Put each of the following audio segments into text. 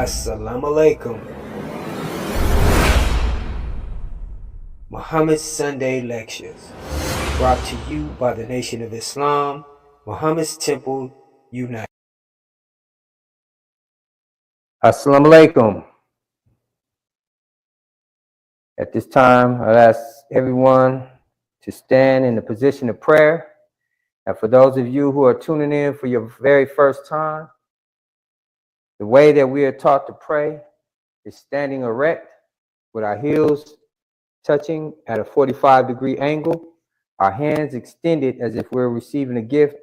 Assalamu alaikum. Muhammad's Sunday Lectures, brought to you by the Nation of Islam, Muhammad's Temple United. Assalamu alaikum. At this time, I'll ask everyone to stand in the position of prayer. And for those of you who are tuning in for your very first time, the way that we are taught to pray is standing erect with our heels touching at a 45-degree angle, our hands extended as if we're receiving a gift,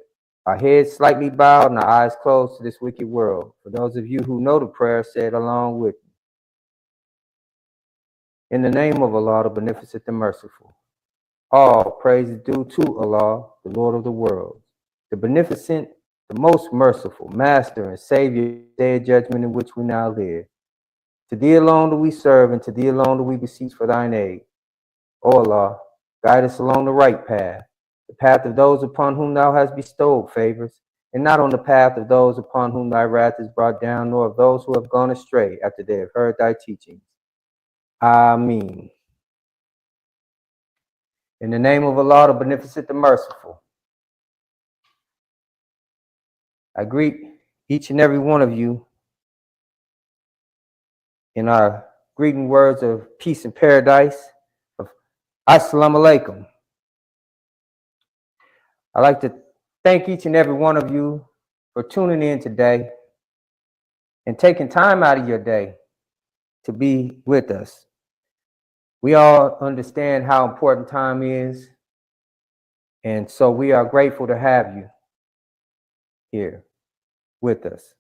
our heads slightly bowed and our eyes closed to this wicked world. For those of you who know the prayer, say it along with me. In the name of Allah, the Beneficent, the Merciful. All praise is due to Allah, the Lord of the world, the Beneficent, the Most Merciful, Master and Savior, day of judgment in which we now live. To Thee alone do we serve, and to Thee alone do we beseech for Thine aid. O Allah, guide us along the right path, the path of those upon whom Thou hast bestowed favors, and not on the path of those upon whom Thy wrath is brought down, nor of those who have gone astray after they have heard Thy teachings. Ameen. In the name of Allah, the Beneficent, the Merciful, I greet each and every one of you in our greeting words of peace and paradise of Assalamu alaikum. I'd like to thank each and every one of you for tuning in today and taking time out of your day to be with us. We all understand how important time is, and so we are grateful to have you here with us.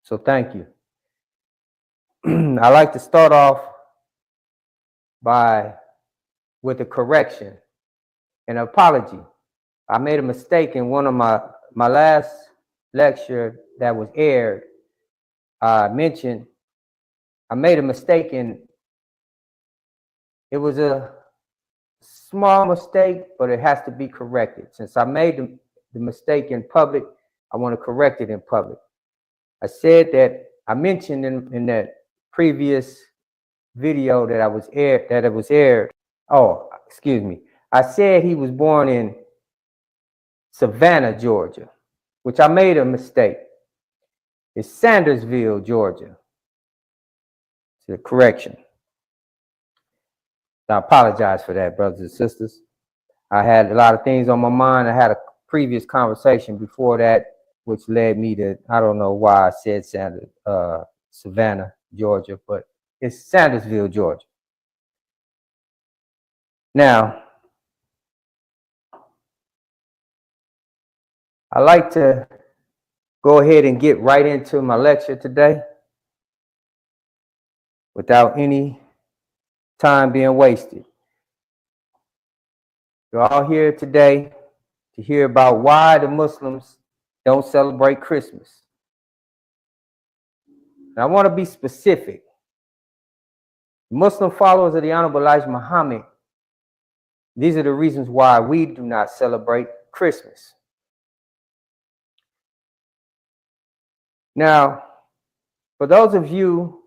So thank you. I like to start off with a correction, an apology. I made a mistake in one of my last lecture that was aired. I made a mistake in, it was a small mistake, but it has to be corrected. Since I made the mistake in public, I want to correct it in public. I said that, I mentioned in that previous video that it was aired. Oh, excuse me. I said he was born in Savannah, Georgia, which I made a mistake. It's Sandersville, Georgia. It's a correction. I apologize for that, brothers and sisters. I had a lot of things on my mind. I had a previous conversation before that, which led me to, I don't know why I said Savannah, Georgia, but it's Sandersville, Georgia. Now, I like to go ahead and get right into my lecture today without any time being wasted. You're all here today to hear about why the Muslims don't celebrate Christmas. And I want to be specific. Muslim followers of the Honorable Elijah Muhammad, these are the reasons why we do not celebrate Christmas. Now, for those of you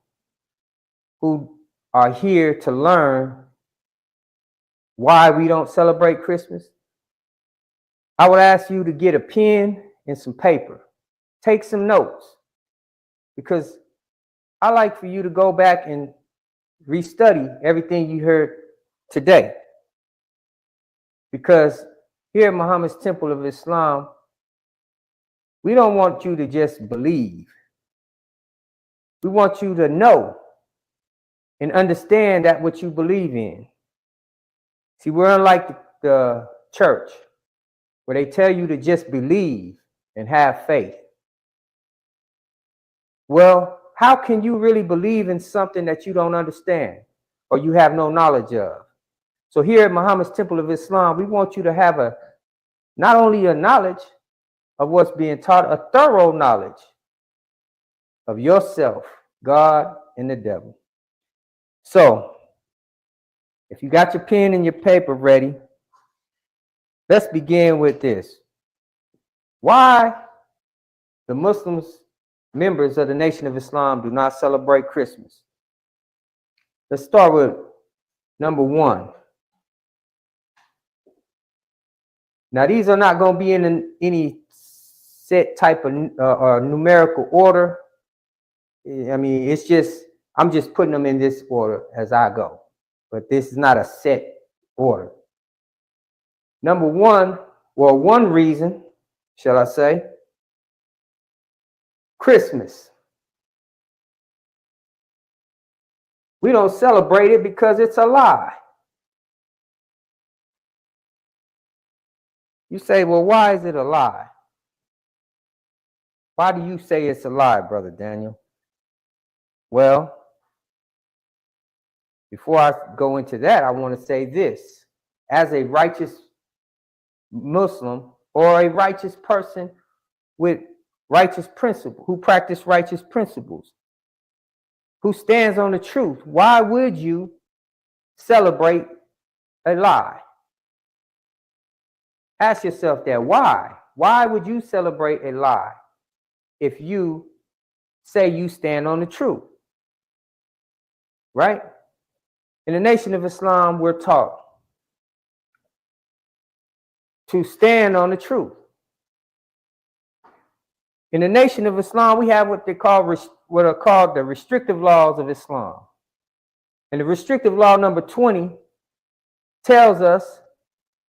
who are here to learn why we don't celebrate Christmas, I would ask you to get a pen and some paper. Take some notes, because I like for you to go back and restudy everything you heard today. Because here at Muhammad's Temple of Islam, we don't want you to just believe. We want you to know and understand that what you believe in. See, we're unlike the church, where they tell you to just believe and have faith. Well, how can you really believe in something that you don't understand or you have no knowledge of? So here at Muhammad's Temple of Islam, we want you to have not only a knowledge of what's being taught, a thorough knowledge of yourself, God, and the devil. So, if you got your pen and your paper ready, let's begin with this. Why the Muslims members of the Nation of Islam do not celebrate Christmas. Let's start with number one. Now, these are not going to be in any set type of numerical order. I mean, it's just, I'm just putting them in this order as I go. But this is not a set order. Number one, well, one reason, shall I say, Christmas. We don't celebrate it because it's a lie. You say, well, why is it a lie? Why do you say it's a lie, Brother Daniel? Well, before I go into that, I want to say this. As a righteous Muslim or a righteous person with righteous principles, who practice righteous principles, who stands on the truth, why would you celebrate a lie? Ask yourself that. Why? Why would you celebrate a lie if you say you stand on the truth? Right? In the Nation of Islam, we're taught to stand on the truth. In the Nation of Islam, we have what are called the restrictive laws of Islam. And the restrictive law number 20 tells us,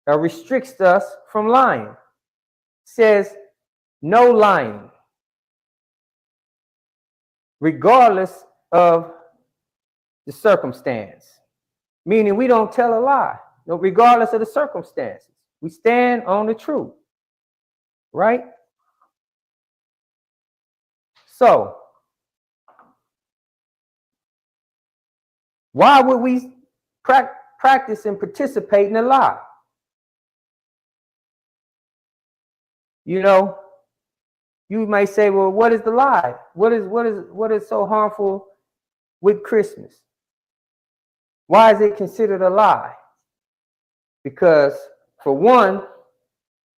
or restricts us from lying. It says no lying, regardless of the circumstance. Meaning we don't tell a lie, regardless of the circumstances. We stand on the truth, right? So, why would we practice and participate in a lie? You know, you may say, well, what is the lie? What is so harmful with Christmas? Why is it considered a lie? Because, for one,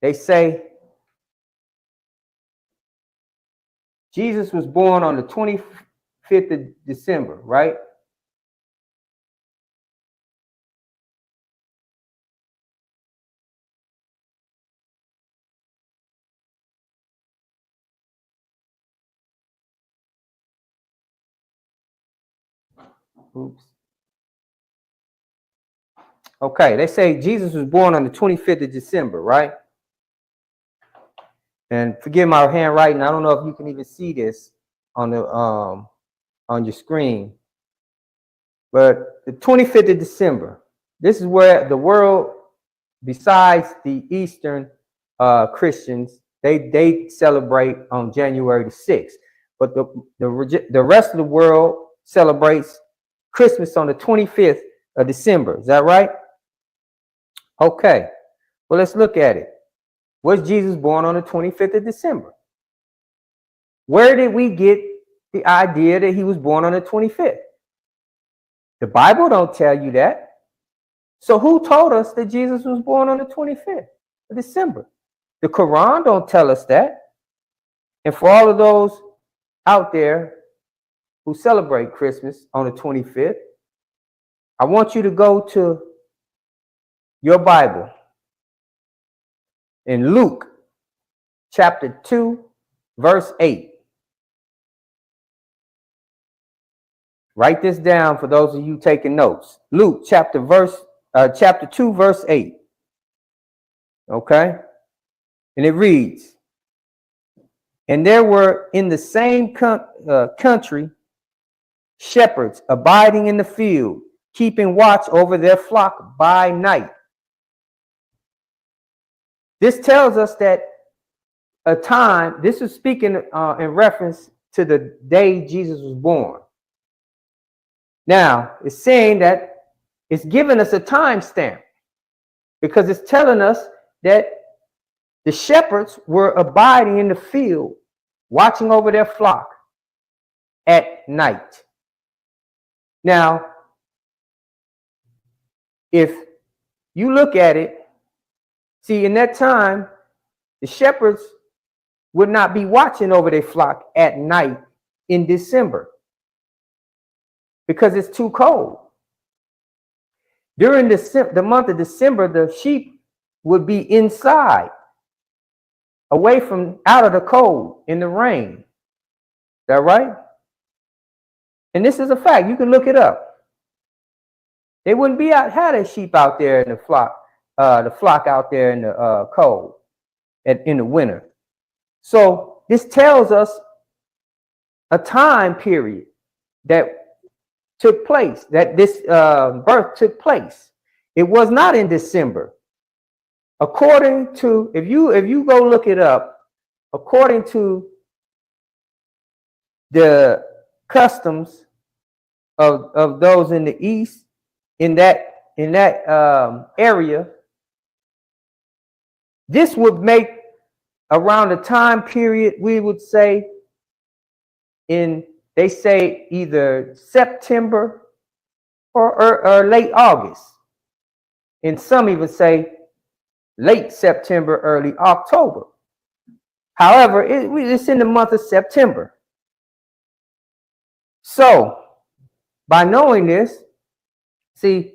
they say Jesus was born on the 25th of December, right? Oops. Okay, they say Jesus was born on the 25th of December, right? And forgive my handwriting. I don't know if you can even see this on the on your screen. But the 25th of December, this is where the world, besides the Eastern Christians, they celebrate on January the 6th. But the rest of the world celebrates Christmas on the 25th of December. Is that right? Okay. Well, let's look at it. Was Jesus born on the 25th of December? Where did we get the idea that he was born on the 25th? The Bible don't tell you that. So who told us that Jesus was born on the 25th of December? The Quran don't tell us that. And for all of those out there who celebrate Christmas on the 25th, I want you to go to your Bible in Luke chapter 2, verse 8. Write this down for those of you taking notes. Luke chapter 2, verse 8. Okay? And it reads, and there were in the same country shepherds abiding in the field, keeping watch over their flock by night. This tells us that a time, this is speaking in reference to the day Jesus was born. Now, it's saying that it's giving us a time stamp because it's telling us that the shepherds were abiding in the field, watching over their flock at night. Now, if you look at it, see, in that time, the shepherds would not be watching over their flock at night in December because it's too cold. During the month of December, the sheep would be inside, away from out of the cold in the rain. Is that right? And this is a fact. You can look it up. They wouldn't be out, had a sheep out there in the flock out there in the cold in the winter. So this tells us a time period that took place, that this birth took place. It was not in December. According to, if you go look it up, according to the customs of those in the East, in that area, this would make around the time period, we would say, they say either September or late August. And some even say late September, early October. However, it's in the month of September. So, by knowing this, see,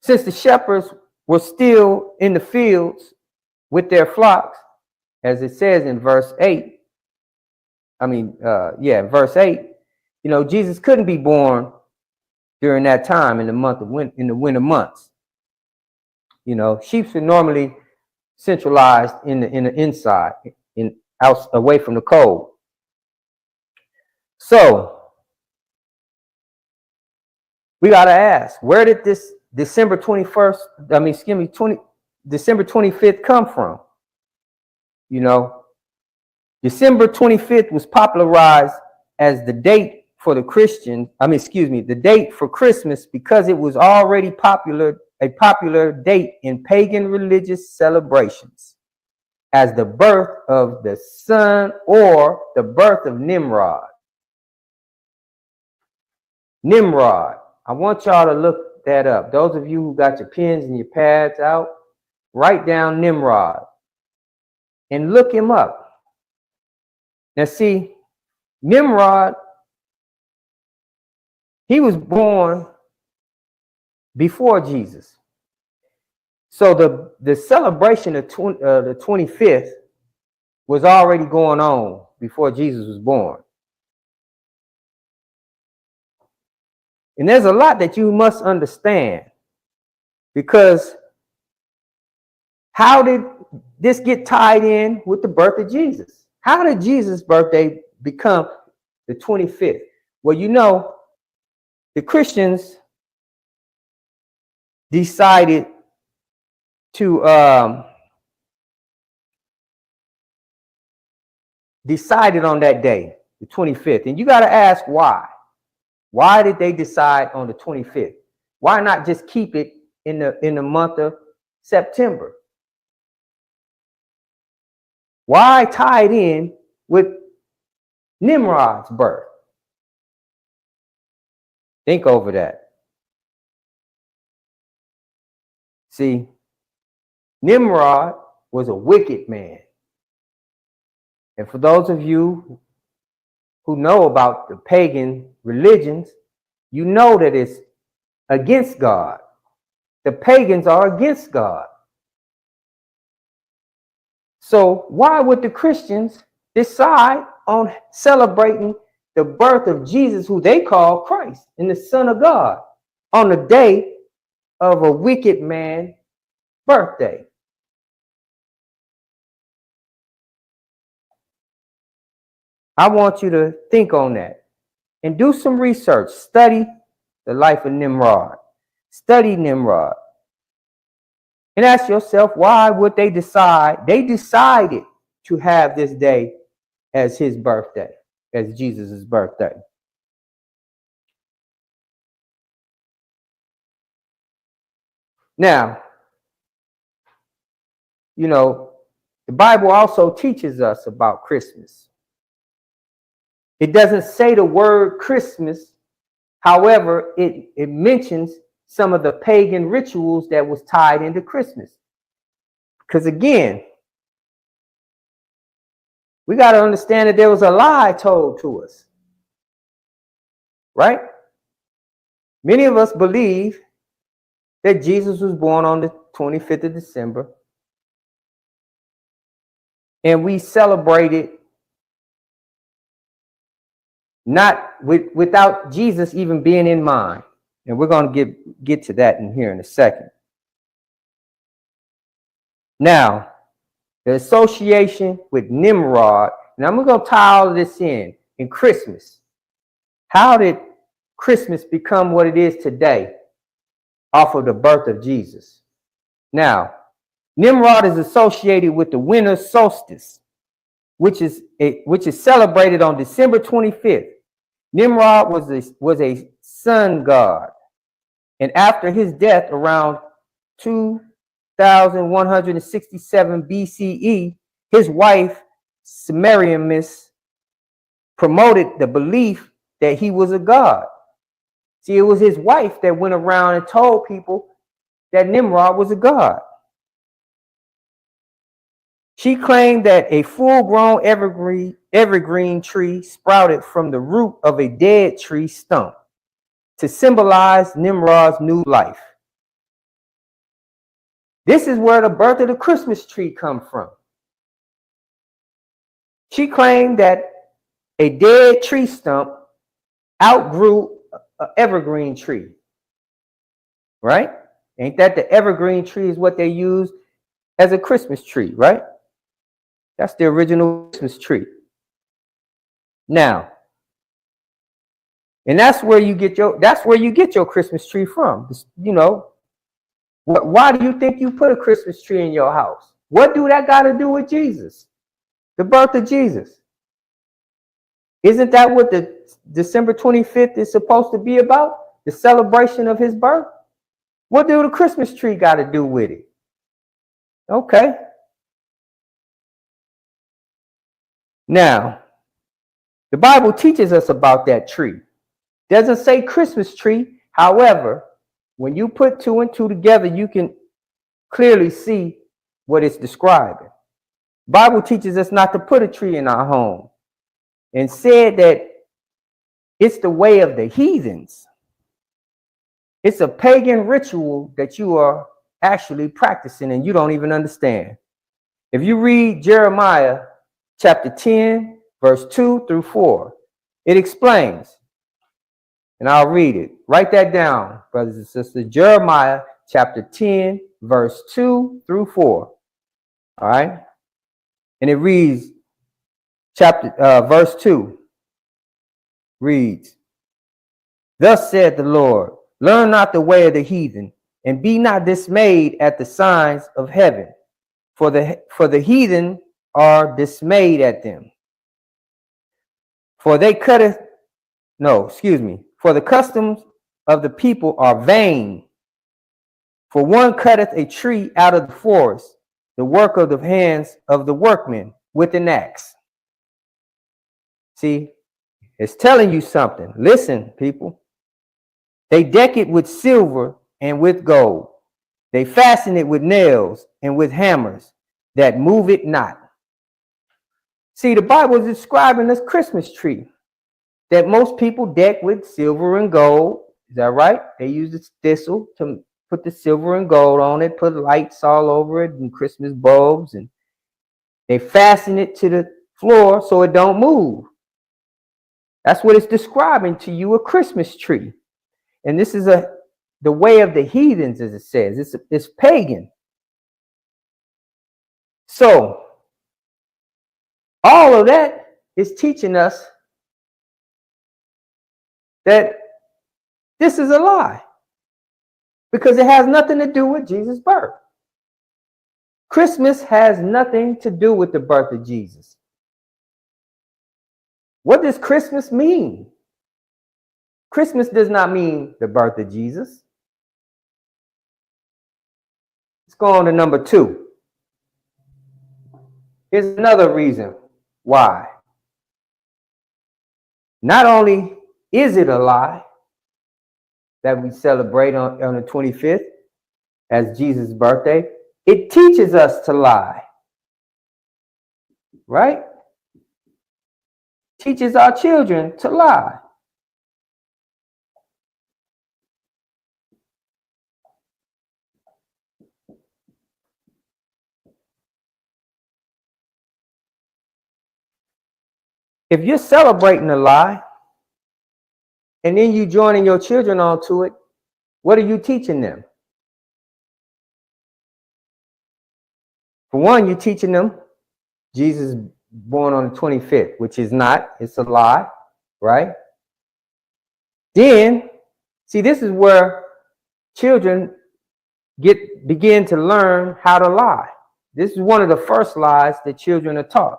since the shepherds were still in the fields with their flocks, as it says in verse 8, verse 8, Jesus couldn't be born during that time in the winter months. Sheep are normally centralized in the inside, out away from the cold. So we got to ask, where did this December 25th come from? December 25th was popularized as the date for the date for Christmas because it was already a popular date in pagan religious celebrations as the birth of the sun or the birth of Nimrod. Nimrod. I want y'all to look that up. Those of you who got your pens and your pads out, write down Nimrod and look him up. Now see, Nimrod, he was born before Jesus. So the celebration of the 25th was already going on before Jesus was born. And there's a lot that you must understand, because how did this get tied in with the birth of Jesus? How did Jesus' birthday become the 25th? Well, the Christians decided to decided on that day, the 25th. And you got to ask why. Why did they decide on the 25th? Why not just keep it in the month of September? Why tie it in with Nimrod's birth? Think over that. See, Nimrod was a wicked man. And for those of you who know about the pagan religions, you know that it's against God. The pagans are against God. So why would the Christians decide on celebrating the birth of Jesus, who they call Christ and the Son of God, on the day of a wicked man's birthday? I want you to think on that and do some research. Study the life of Nimrod. Study Nimrod. And ask yourself, why would they decide? They decided to have this day as his birthday, as Jesus' birthday. Now, the Bible also teaches us about Christmas. It doesn't say the word Christmas. However, it mentions some of the pagan rituals that was tied into Christmas. Because again, We got to understand that there was a lie told to us. Right? Many of us believe that Jesus was born on the 25th of December. And we celebrate it without Jesus even being in mind. And we're going to get to that in here in a second. Now, the association with Nimrod, and I'm going to tie all of this in Christmas. How did Christmas become what it is today off of the birth of Jesus? Now, Nimrod is associated with the winter solstice, which is celebrated on December 25th. Nimrod was a sun god, and after his death around 2167 BCE, his wife Semiramis promoted the belief that he was a god. See, it was his wife that went around and told people that Nimrod was a god. She claimed that a full-grown evergreen tree sprouted from the root of a dead tree stump to symbolize Nimrod's new life. This is where the birth of the Christmas tree comes from. She claimed that a dead tree stump outgrew an evergreen tree. Right? Ain't that the evergreen tree is what they use as a Christmas tree, right? That's the original Christmas tree. Now, and that's where you get your Christmas tree from. You know, why do you think you put a Christmas tree in your house? What do that got to do with Jesus? The birth of Jesus. Isn't that what the December 25th is supposed to be about? The celebration of his birth? What do the Christmas tree got to do with it? Okay. Now, the Bible teaches us about that tree. Doesn't say Christmas tree. However, when you put two and two together, you can clearly see what it's describing. The Bible teaches us not to put a tree in our home, and said that it's the way of the heathens. It's a pagan ritual that you are actually practicing and you don't even understand. If you read Jeremiah chapter 10, verse 2 through 4, it explains, and I'll read it. Write that down, brothers and sisters. Jeremiah chapter 10, verse 2 through 4. All right? And it reads, verse 2 reads, "Thus said the Lord, learn not the way of the heathen, and be not dismayed at the signs of heaven, for the heathen are dismayed at them. For the customs of the people are vain. For one cutteth a tree out of the forest, the work of the hands of the workmen with an axe." See, it's telling you something. Listen, people. They deck it with silver and with gold. They fasten it with nails and with hammers that move it not. See, the Bible is describing this Christmas tree that most people deck with silver and gold. Is that right? They use the thistle to put the silver and gold on it, put lights all over it and Christmas bulbs, and they fasten it to the floor so it don't move. That's what it's describing to you, a Christmas tree. And this is the way of the heathens, as it says. It's pagan. So, all of that is teaching us that this is a lie, because it has nothing to do with Jesus' birth. Christmas has nothing to do with the birth of Jesus. What does Christmas mean? Christmas does not mean the birth of Jesus. Let's go on to number 2. Here's another reason why. Not only is it a lie that we celebrate on the 25th as Jesus' birthday, it teaches us to lie. Right? teaches our children to lie. If you're celebrating a lie and then you joining your children onto it, what are you teaching them? For one, you're teaching them Jesus born on the 25th, which is not, it's a lie, right? Then, see, this is where children begin to learn how to lie. This is one of the first lies that children are taught.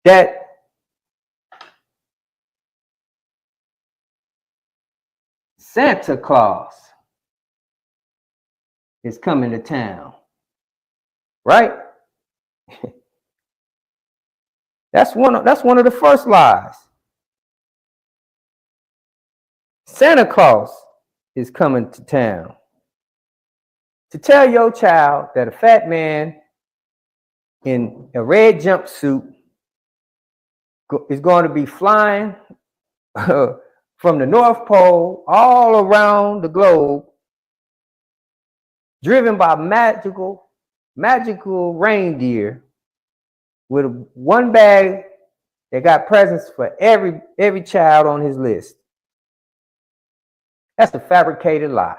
That Santa Claus is coming to town, right? That's one of the first lies. Santa Claus is coming to town. To tell your child that a fat man in a red jumpsuit is going to be flying from the North Pole all around the globe, driven by magical reindeer with one bag that got presents for every child on his list. That's a fabricated lie.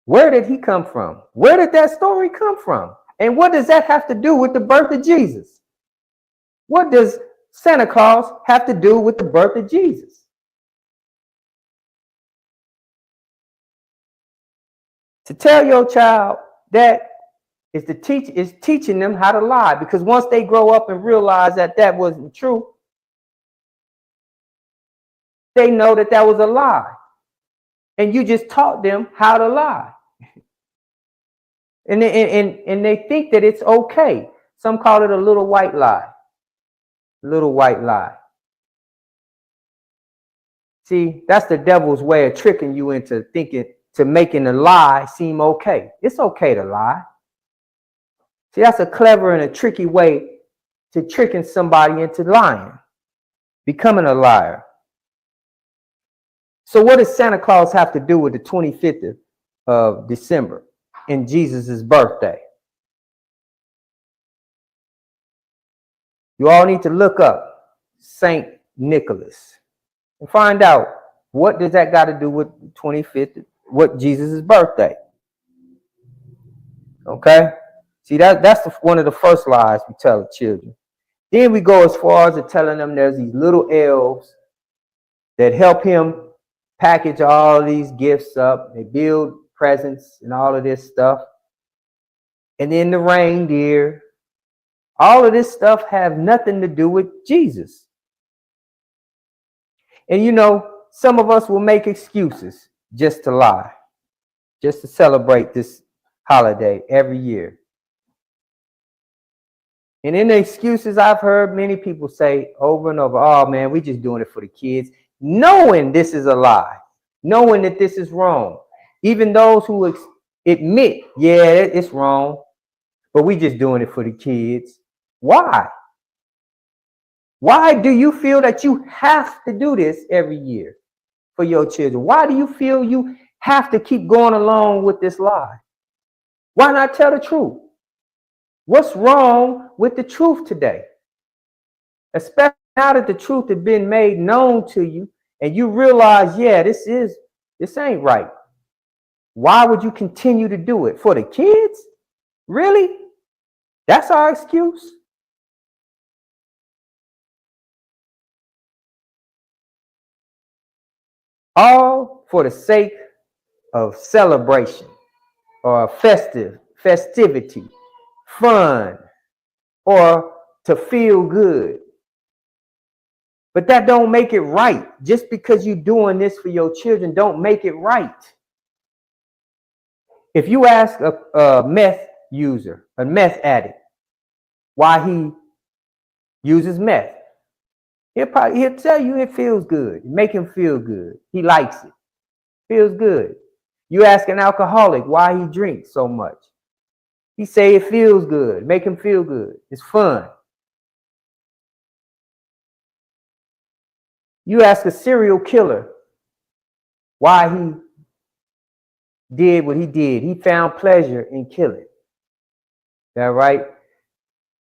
Where did he come from? Where did that story come from? And what does that have to do with the birth of Jesus? What does Santa Claus have to do with the birth of Jesus? To tell your child that is teaching them how to lie, because once they grow up and realize that that wasn't true, they know that that was a lie. And you just taught them how to lie. And they think that it's okay. Some call it a little white lie. Little white lie. See, that's the devil's way of tricking you into thinking, to making a lie seem okay. It's okay to lie. See, that's a clever and a tricky way to tricking somebody into lying, becoming a liar. So what does Santa Claus have to do with the 25th of December and Jesus' birthday? You all need to look up Saint Nicholas and find out what does that got to do with the 25th, what Jesus' birthday. Okay? See, that's one of the first lies we tell the children. Then we go as far as to telling them there's these little elves that help him package all these gifts up. They build presents and all of this stuff. And then the reindeer. All of this stuff have nothing to do with Jesus. And you know, some of us will make excuses just to lie, just to celebrate this holiday every year. And in the excuses, I've heard many people say over and over, oh man, we're just doing it for the kids, knowing this is a lie, knowing that this is wrong. Even those who admit, yeah, it's wrong, but we just doing it for the kids. Why? Why do you feel that you have to do this every year for your children? Why do you feel you have to keep going along with this lie? Why not tell the truth? What's wrong with the truth today? Especially now that the truth has been made known to you and you realize, yeah, this ain't right. Why would you continue to do it? For the kids? Really? That's our excuse? All for the sake of celebration or festivity, fun, or to feel good. But that don't make it right. Just because you're doing this for your children don't make it right. If you ask a meth user, a meth addict, why he uses meth, he'll tell you it feels good. Make him feel good. He likes it. Feels good. You ask an alcoholic why he drinks so much. He say it feels good. Make him feel good. It's fun. You ask a serial killer why he did what he did. He found pleasure in killing. That right?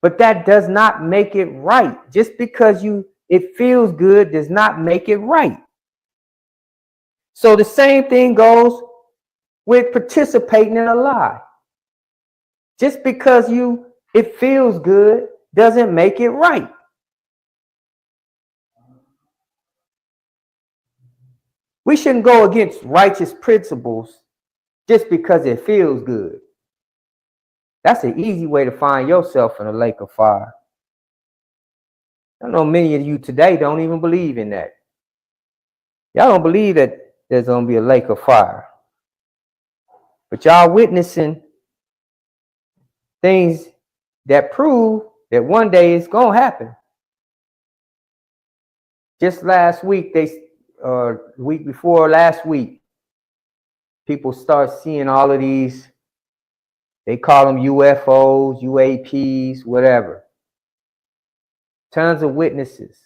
But that does not make it right. Just because it feels good does not make it right. So the same thing goes with participating in a lie. Just because it feels good doesn't make it right. We shouldn't go against righteous principles just because it feels good. That's an easy way to find yourself in a lake of fire. I know many of you today don't even believe in that. Y'all don't believe that there's going to be a lake of fire. But y'all witnessing things that prove that one day it's going to happen. Just last week, week before last week, people start seeing all of these, they call them UFOs, UAPs, whatever. Tons of witnesses.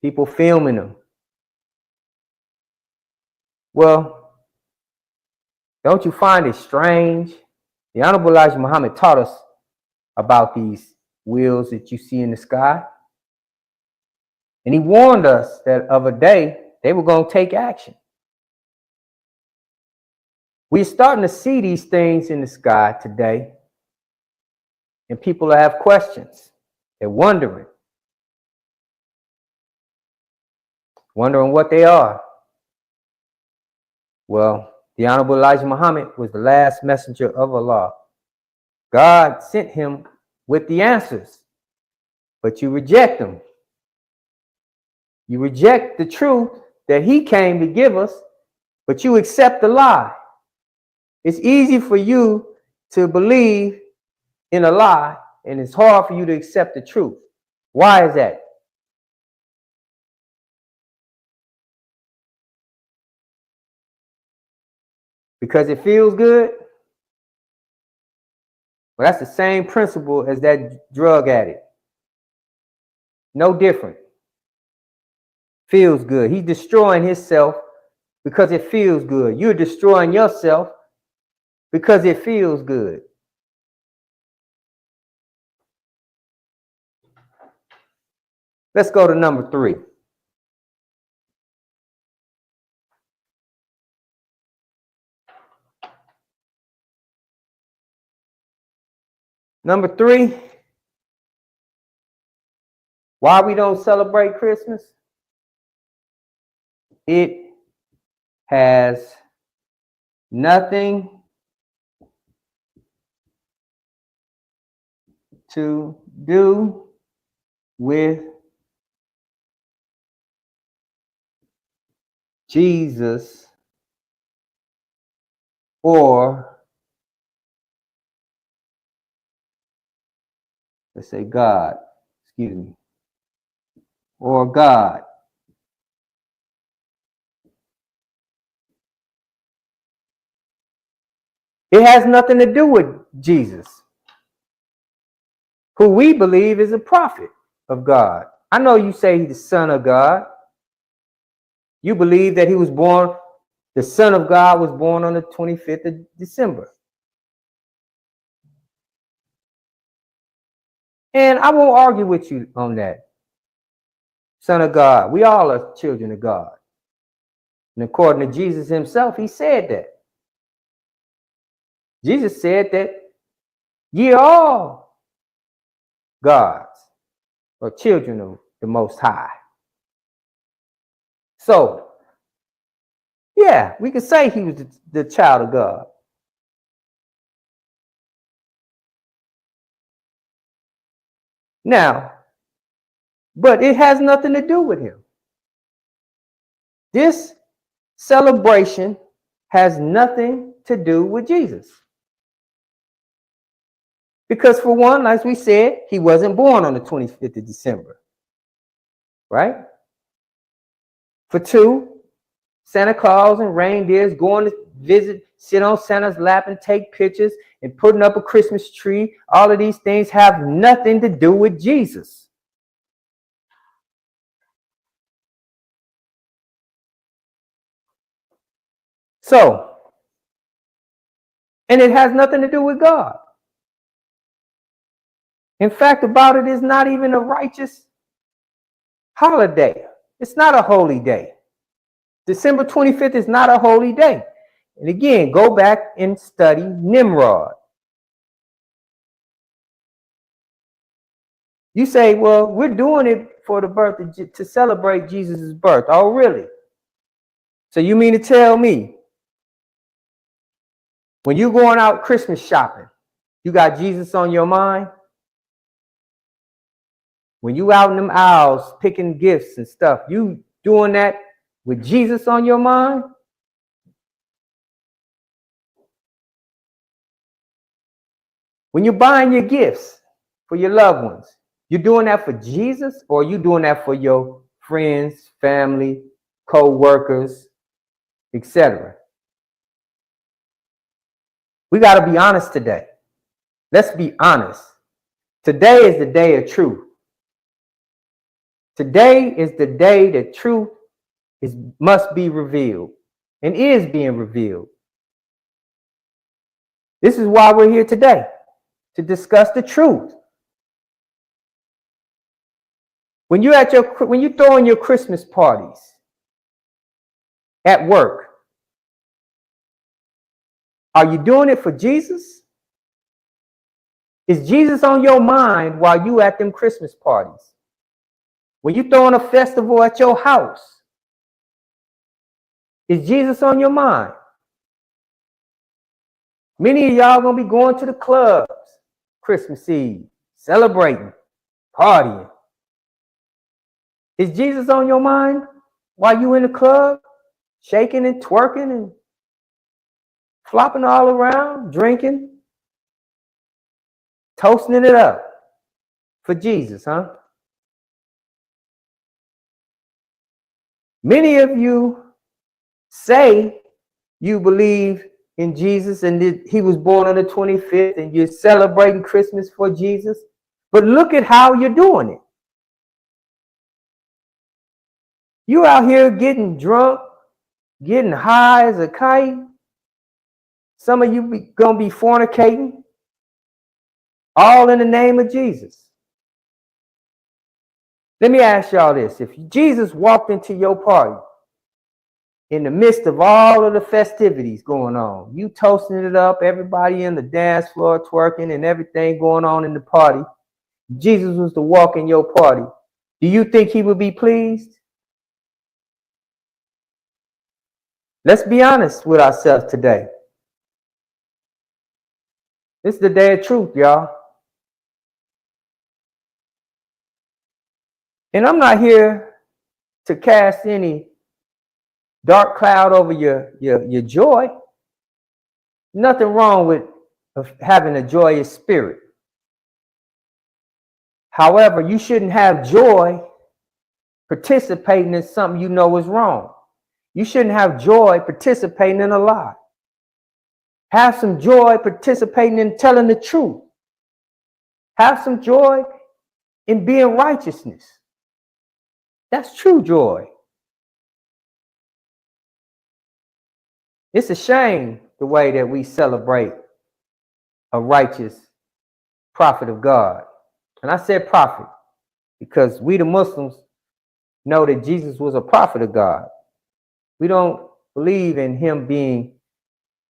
People filming them. Well, don't you find it strange? The Honorable Elijah Muhammad taught us about these wheels that you see in the sky. And he warned us that of a day they were going to take action. We're starting to see these things in the sky today. And people have questions. They're wondering what they are. Well, the Honorable Elijah Muhammad was the last messenger of Allah. God sent him with the answers, but you reject them. You reject the truth that he came to give us, but you accept the lie. It's easy for you to believe in a lie, and it's hard for you to accept the truth. Why is that? Because it feels good? Well, that's the same principle as that drug addict. No different. Feels good. He's destroying himself because it feels good. You're destroying yourself because it feels good. Let's go to number 3. Number 3, why we don't celebrate Christmas? It has nothing to do with Jesus or, let's say God, or God. It has nothing to do with Jesus, who we believe is a prophet of God. I know you say he's the Son of God. You believe that he was born, the Son of God was born on the 25th of December. And I won't argue with you on that. Son of God. We all are children of God. And according to Jesus himself, he said that. Jesus said that ye are all gods or children of the Most High. So, yeah, we could say he was the child of God. Now, but it has nothing to do with him. This celebration has nothing to do with Jesus. Because for one, as we said, he wasn't born on the 25th of December. Right? For two, Santa Claus and reindeers going to visit, sit on Santa's lap and take pictures and putting up a Christmas tree. All of these things have nothing to do with Jesus. So, and it has nothing to do with God. In fact, about it is not even a righteous holiday. It's not a holy day. December 25th is not a holy day. And again, go back and study Nimrod. You say, well, we're doing it for the birth to celebrate Jesus' birth. Oh, really? So you mean to tell me when you're going out Christmas shopping, you got Jesus on your mind? When you out in them aisles picking gifts and stuff, you doing that with Jesus on your mind? When you're buying your gifts for your loved ones, you doing that for Jesus, or you doing that for your friends, family, co-workers, etc.? We got to be honest today. Let's be honest. Today is the day of truth. Today is the day that truth must be revealed and is being revealed. This is why we're here today, to discuss the truth. When you're throwing your Christmas parties at work, are you doing it for Jesus? Is Jesus on your mind while you at them Christmas parties? When you throwing a festival at your house, is Jesus on your mind? Many of y'all gonna be going to the clubs Christmas Eve, celebrating, partying. Is Jesus on your mind while you in the club, shaking and twerking and flopping all around, drinking, toasting it up for Jesus, huh? Many of you say you believe in Jesus and that he was born on the 25th and you're celebrating Christmas for Jesus, but look at how you're doing it. You out here getting drunk, getting high as a kite. Some of you gonna be fornicating, all in the name of Jesus. Let me ask y'all this. If Jesus walked into your party in the midst of all of the festivities going on, you toasting it up, everybody in the dance floor twerking and everything going on in the party, Jesus was to walk in your party, do you think he would be pleased? Let's be honest with ourselves today. This is the day of truth, y'all. And I'm not here to cast any dark cloud over your joy. Nothing wrong with having a joyous spirit. However, you shouldn't have joy participating in something you know is wrong. You shouldn't have joy participating in a lie. Have some joy participating in telling the truth. Have some joy in being righteousness. That's true joy. It's a shame the way that we celebrate a righteous prophet of God. And I said prophet because we the Muslims know that Jesus was a prophet of God. We don't believe in him being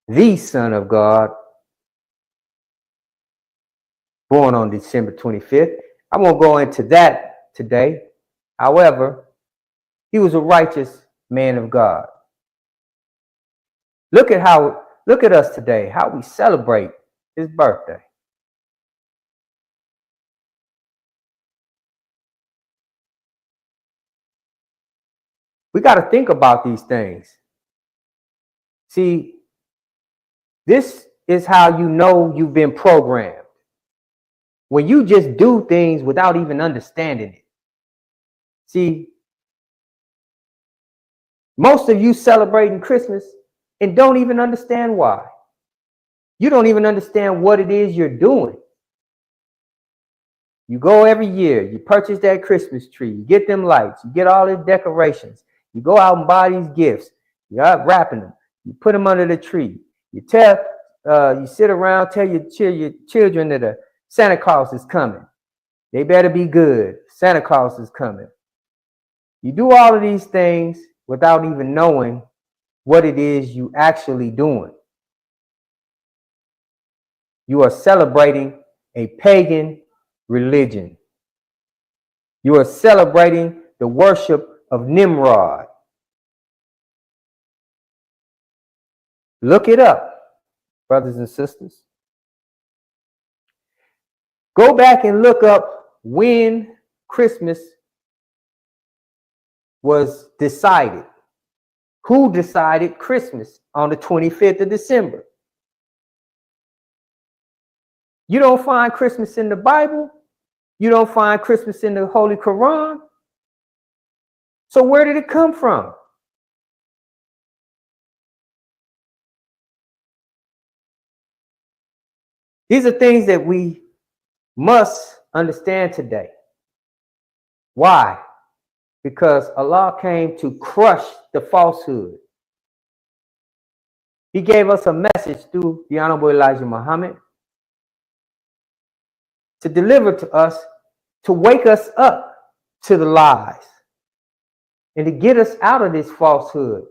the Son of God, born on December 25th. I won't go into that today. However, he was a righteous man of God. Look at us today, how we celebrate his birthday. We got to think about these things. See, this is how you know you've been programmed. When you just do things without even understanding it. See, most of you celebrating Christmas and don't even understand why. You don't even understand what it is you're doing. You go every year, you purchase that Christmas tree, you get them lights, you get all the decorations, you go out and buy these gifts, you're out wrapping them, You put them under the tree. You sit around, tell your children that Santa Claus is coming. They better be good. Santa Claus is coming. You do all of these things without even knowing what it is you actually doing. You are celebrating a pagan religion. You are celebrating the worship of Nimrod. Look it up, brothers and sisters. Go back and look up when Christmas was decided. Who decided Christmas on the 25th of December? You don't find Christmas in the Bible. You don't find Christmas in the Holy Quran. So where did it come from? These are things that we must understand today. Why? Because Allah came to crush the falsehood. He gave us a message through the Honorable Elijah Muhammad to deliver to us, to wake us up to the lies and to get us out of this falsehood,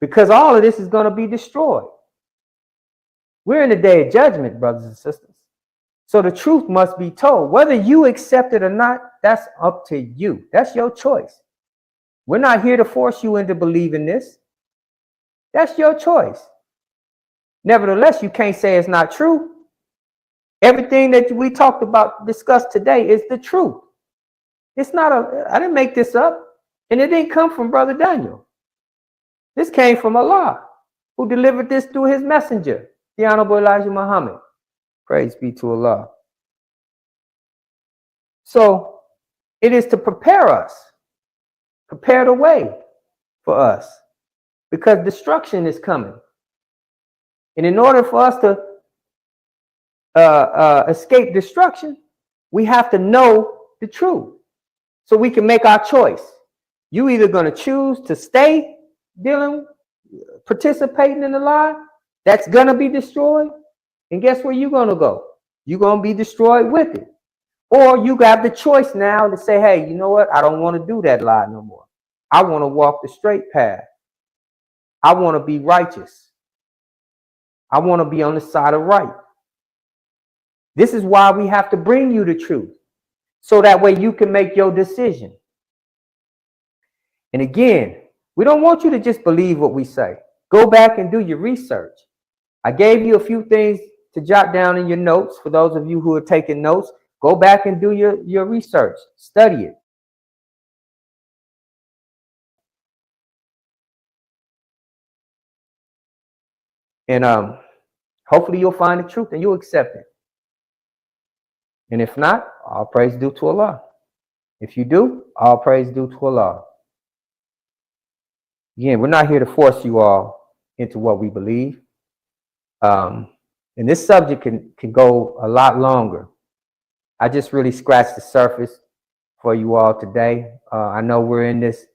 because all of this is going to be destroyed. We're in the day of judgment, brothers and sisters. So the truth must be told. Whether you accept it or not, that's up to you. That's your choice. We're not here to force you into believing this. That's your choice. Nevertheless, you can't say it's not true. Everything that we talked about, discussed today, is the truth. It's not I didn't make this up, and it didn't come from Brother Daniel. This came from Allah, who delivered this through his messenger, the Honorable Elijah Muhammad. Praise be to Allah. So it is to prepare us, prepare the way for us, because destruction is coming. And in order for us to escape destruction, we have to know the truth so we can make our choice. You either going to choose to stay participating in the lie that's going to be destroyed, and guess where you're going to go? You're going to be destroyed with it. Or you got the choice now to say, hey, you know what? I don't want to do that lie no more. I want to walk the straight path. I want to be righteous. I want to be on the side of right. This is why we have to bring you the truth, so that way you can make your decision. And again, we don't want you to just believe what we say. Go back and do your research. I gave you a few things to jot down in your notes. For those of you who are taking notes, go back and do your research. Study it. And hopefully you'll find the truth and you'll accept it. And if not, all praise due to Allah. If you do, all praise due to Allah. Again, we're not here to force you all into what we believe. And this subject can go a lot longer. I just really scratched the surface for you all today. I know we're in this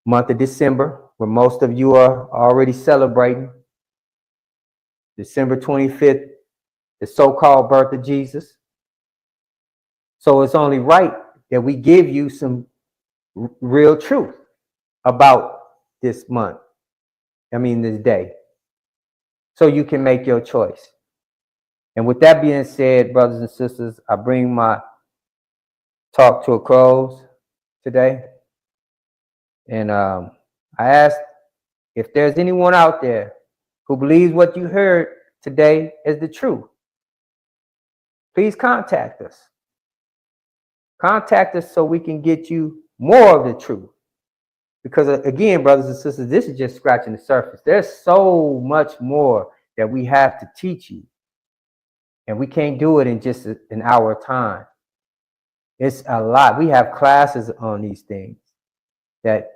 month of December, where most of you are already celebrating December 25th, the so-called birth of Jesus. So it's only right that we give you some real truth about this month. This day. So you can make your choice. And with that being said, brothers and sisters, I bring my talk to a close today. And I ask if there's anyone out there who believes what you heard today is the truth, please contact us. Contact us so we can get you more of the truth. Because again, brothers and sisters, this is just scratching the surface. There's so much more that we have to teach you. And we can't do it in just an hour time. It's a lot. We have classes on these things that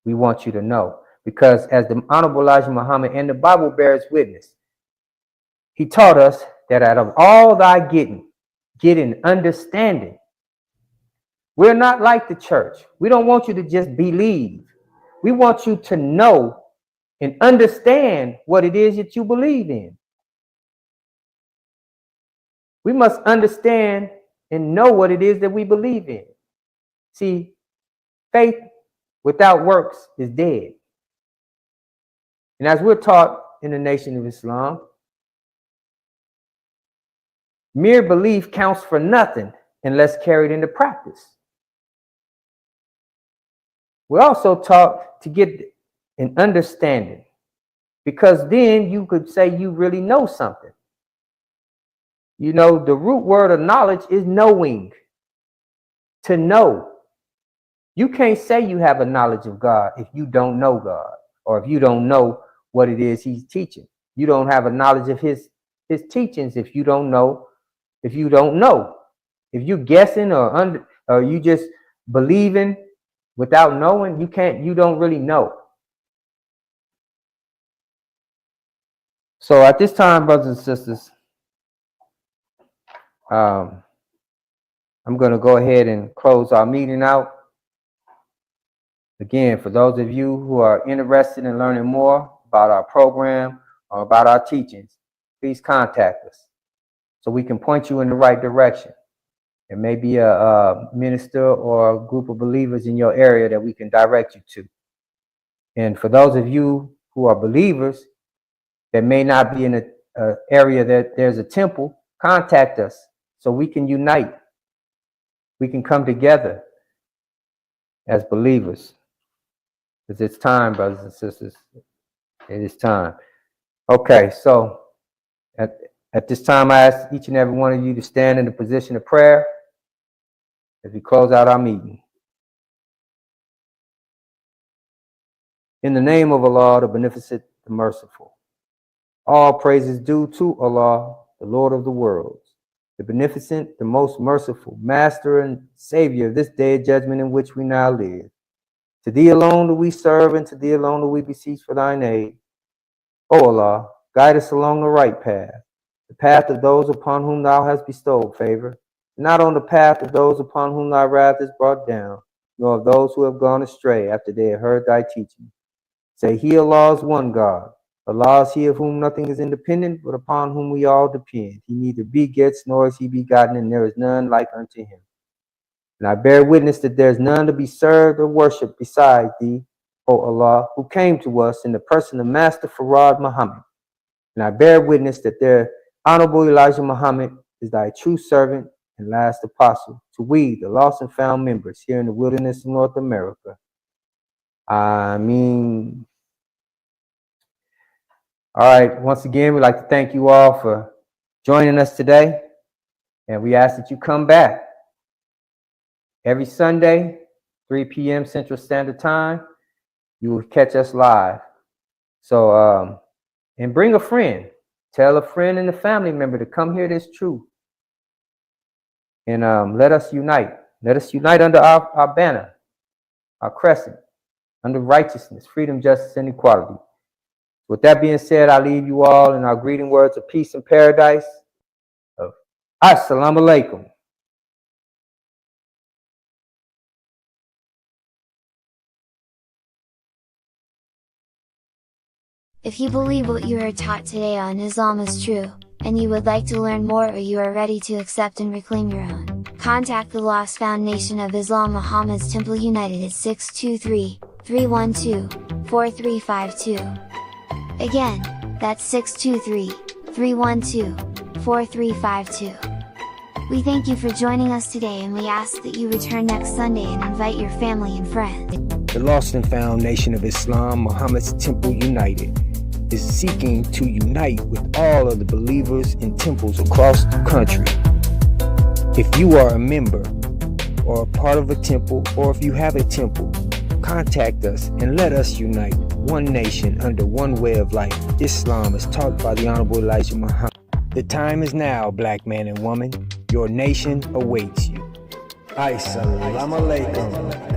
we want you to know. Because as the Honorable Elijah Muhammad and the Bible bears witness, he taught us that out of all thy getting understanding. We're not like the church. We don't want you to just believe. We want you to know and understand what it is that you believe in. We must understand and know what it is that we believe in. See, faith without works is dead. And as we're taught in the Nation of Islam, mere belief counts for nothing unless carried into practice. We're also taught to get an understanding, because then you could say you really know something. You know, the root word of knowledge is knowing. To know. You can't say you have a knowledge of God if you don't know God, or if you don't know what it is he's teaching. You don't have a knowledge of his teachings if you don't know. If you you're guessing or you just believing without knowing, you don't really know. So at this time, brothers and sisters, I'm going to go ahead and close our meeting out. Again, for those of you who are interested in learning more about our program or about our teachings, please contact us so we can point you in the right direction. There may be a minister or a group of believers in your area that we can direct you to. And for those of you who are believers that may not be in an area that there's a temple, contact us so we can unite. We can come together as believers. Because it's time, brothers and sisters. It is time. Okay, so at this time, I ask each and every one of you to stand in the position of prayer as we close out our meeting. In the name of Allah, the Beneficent, the Merciful, all praises due to Allah, the Lord of the worlds, the Beneficent, the Most Merciful, Master and Savior of this day of judgment in which we now live. To Thee alone do we serve, and to Thee alone do we beseech for Thine aid. O Allah, guide us along the right path, the path of those upon whom Thou hast bestowed favor, not on the path of those upon whom Thy wrath is brought down, nor of those who have gone astray after they have heard Thy teaching. Say, He, Allah, is one God. Allah is He of whom nothing is independent, but upon whom we all depend. He neither begets nor is He begotten, and there is none like unto Him. And I bear witness that there is none to be served or worshipped beside Thee, O Allah, who came to us in the person of Master Farad Muhammad. And I bear witness that their Honorable Elijah Muhammad is Thy true servant and last apostle to we, the lost and found members here in the wilderness of North America. Ameen. All right, once again, we'd like to thank you all for joining us today. And we ask that you come back every Sunday, 3 p.m. Central Standard Time. You will catch us live. So, and bring a friend. Tell a friend and a family member to come hear this truth. And let us unite. Let us unite under our banner, our crescent, under righteousness, freedom, justice, and equality. With that being said, I leave you all in our greeting words of peace and paradise of Assalamu alaikum. If you believe what you are taught today on Islam is true, and you would like to learn more, or you are ready to accept and reclaim your own, contact the Lost Found Nation of Islam Muhammad's Temple United at 623-312-4352. Again, that's 623-312-4352. We thank you for joining us today, and we ask that you return next Sunday and invite your family and friends. The Lost and Found Nation of Islam Muhammad's Temple United is seeking to unite with all of the believers in temples across the country. If you are a member or a part of a temple, or if you have a temple, contact us and let us unite one nation under one way of life. Islam is taught by the Honorable Elijah Muhammad. The time is now, black man and woman. Your nation awaits you. Assalamu alaikum.